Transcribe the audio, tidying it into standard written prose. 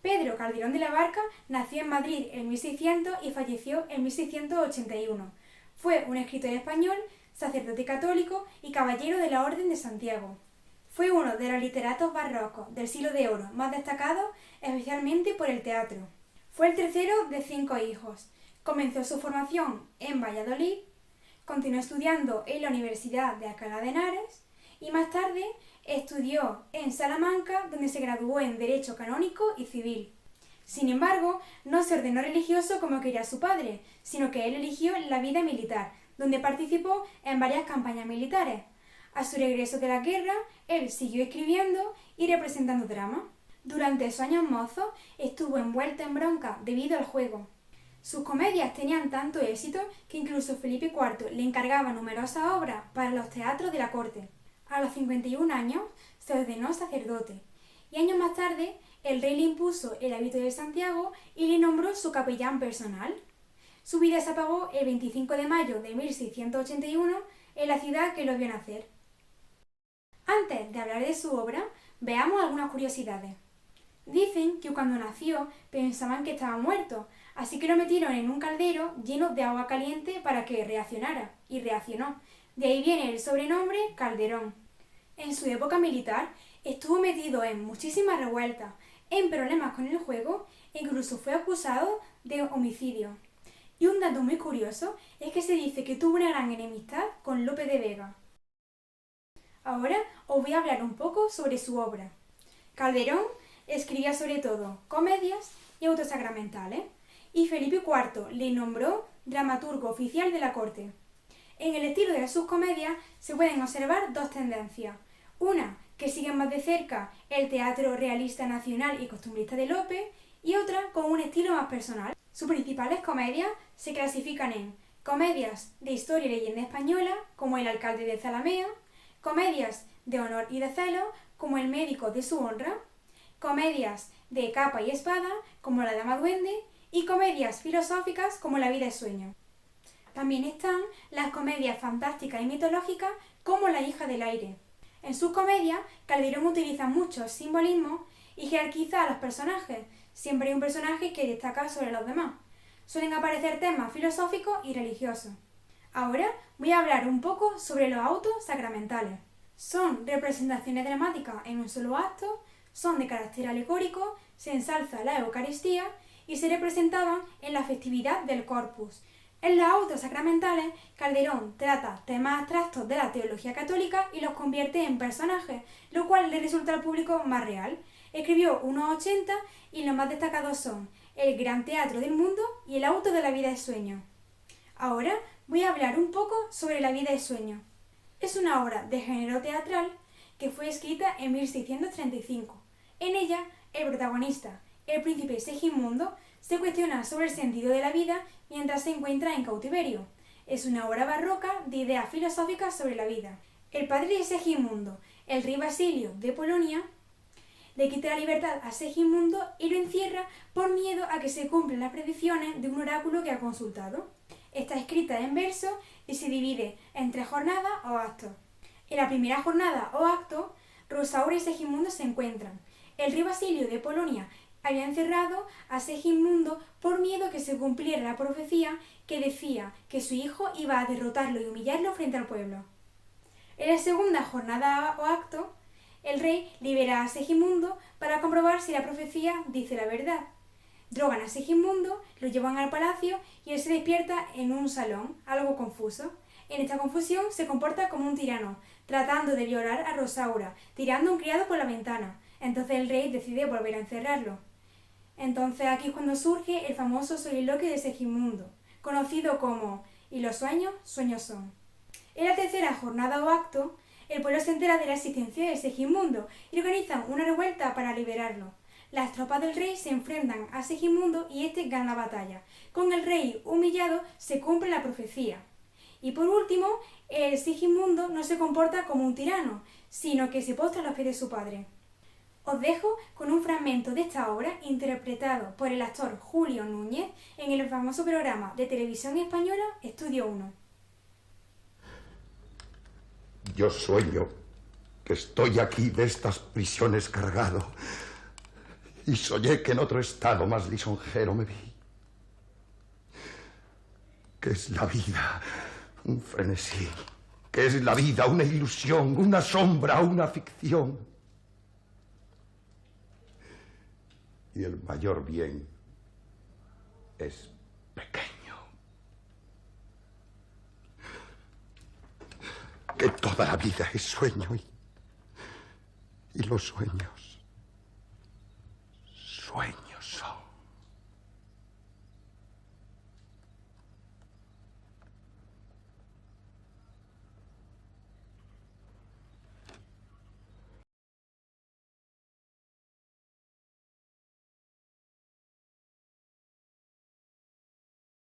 Pedro Calderón de la Barca nació en Madrid en 1600 y falleció en 1681. Fue un escritor español, sacerdote católico y caballero de la Orden de Santiago. Fue uno de los literatos barrocos del Siglo de Oro más destacados, especialmente por el teatro. Fue el tercero de 5 hijos. Comenzó su formación en Valladolid, continuó estudiando en la Universidad de Alcalá de Henares y más tarde estudió en Salamanca, donde se graduó en Derecho Canónico y Civil. Sin embargo, no se ordenó religioso como quería su padre, sino que él eligió la vida militar, donde participó en varias campañas militares. A su regreso de la guerra, él siguió escribiendo y representando drama. Durante sus años mozos estuvo envuelto en bronca debido al juego. Sus comedias tenían tanto éxito que incluso Felipe IV le encargaba numerosas obras para los teatros de la corte. A los 51 años se ordenó sacerdote y años más tarde el rey le impuso el hábito de Santiago y le nombró su capellán personal. Su vida se apagó el 25 de mayo de 1681 en la ciudad que lo vio nacer. Antes de hablar de su obra, veamos algunas curiosidades. Dicen que cuando nació pensaban que estaba muerto, así que lo metieron en un caldero lleno de agua caliente para que reaccionara, y reaccionó. De ahí viene el sobrenombre Calderón. En su época militar estuvo metido en muchísimas revueltas, en problemas con el juego e incluso fue acusado de homicidio. Y un dato muy curioso es que se dice que tuvo una gran enemistad con Lope de Vega. Ahora os voy a hablar un poco sobre su obra. Calderón escribía sobre todo comedias y autos sacramentales, y Felipe IV le nombró dramaturgo oficial de la corte. En el estilo de sus comedias se pueden observar dos tendencias. Una, que sigue más de cerca el teatro realista nacional y costumbrista de Lope, y otra con un estilo más personal. Sus principales comedias se clasifican en comedias de historia y leyenda española, como El alcalde de Zalamea, comedias de honor y de celo, como El médico de su honra, comedias de capa y espada, como La dama duende, y comedias filosóficas como La vida es sueño. También están las comedias fantásticas y mitológicas como La hija del aire. En sus comedias, Calderón utiliza muchos simbolismos y jerarquiza a los personajes. Siempre hay un personaje que destaca sobre los demás. Suelen aparecer temas filosóficos y religiosos. Ahora voy a hablar un poco sobre los autos sacramentales. Son representaciones dramáticas en un solo acto, son de carácter alegórico, se ensalza la Eucaristía y se representaban en la festividad del Corpus. En los autos sacramentales, Calderón trata temas abstractos de la teología católica y los convierte en personajes, lo cual le resulta al público más real. Escribió unos 80 y los más destacados son El Gran Teatro del Mundo y El auto de la vida es sueño. Ahora voy a hablar un poco sobre La vida es sueño. Es una obra de género teatral que fue escrita en 1635. En ella, el protagonista, el príncipe Segismundo, se cuestiona sobre el sentido de la vida mientras se encuentra en cautiverio. Es una obra barroca de ideas filosóficas sobre la vida. El padre de Segismundo, el rey Basilio de Polonia, le quita la libertad a Segismundo y lo encierra por miedo a que se cumplan las predicciones de un oráculo que ha consultado. Está escrita en verso y se divide en 3 jornadas o actos. En la primera jornada o acto, Rosaura y Segismundo se encuentran. El rey Basilio de Polonia había encerrado a Segismundo por miedo a que se cumpliera la profecía que decía que su hijo iba a derrotarlo y humillarlo frente al pueblo. En la segunda jornada o acto, el rey libera a Segismundo para comprobar si la profecía dice la verdad. Drogan a Segismundo, lo llevan al palacio y él se despierta en un salón, algo confuso. En esta confusión se comporta como un tirano, tratando de violar a Rosaura, tirando a un criado por la ventana. Entonces el rey decide volver a encerrarlo. Entonces aquí es cuando surge el famoso soliloquio de Segismundo, conocido como «Y los sueños, sueños son». En la tercera jornada o acto, el pueblo se entera de la existencia de Segismundo y organizan una revuelta para liberarlo. las tropas del rey se enfrentan a Segismundo y este gana la batalla. Con el rey humillado se cumple la profecía. Y por último, el Segismundo no se comporta como un tirano, sino que se postra a los pies de su padre. Os dejo con un fragmento de esta obra interpretado por el actor Julio Núñez en el famoso programa de televisión española Estudio 1. Yo sueño que estoy aquí de estas prisiones cargado y soñé que en otro estado más lisonjero me vi. ¿Qué es la vida? Un frenesí. ¿Qué es la vida? Una ilusión, una sombra, una ficción. Y el mayor bien es pequeño. Que toda la vida es sueño y los sueños, sueños.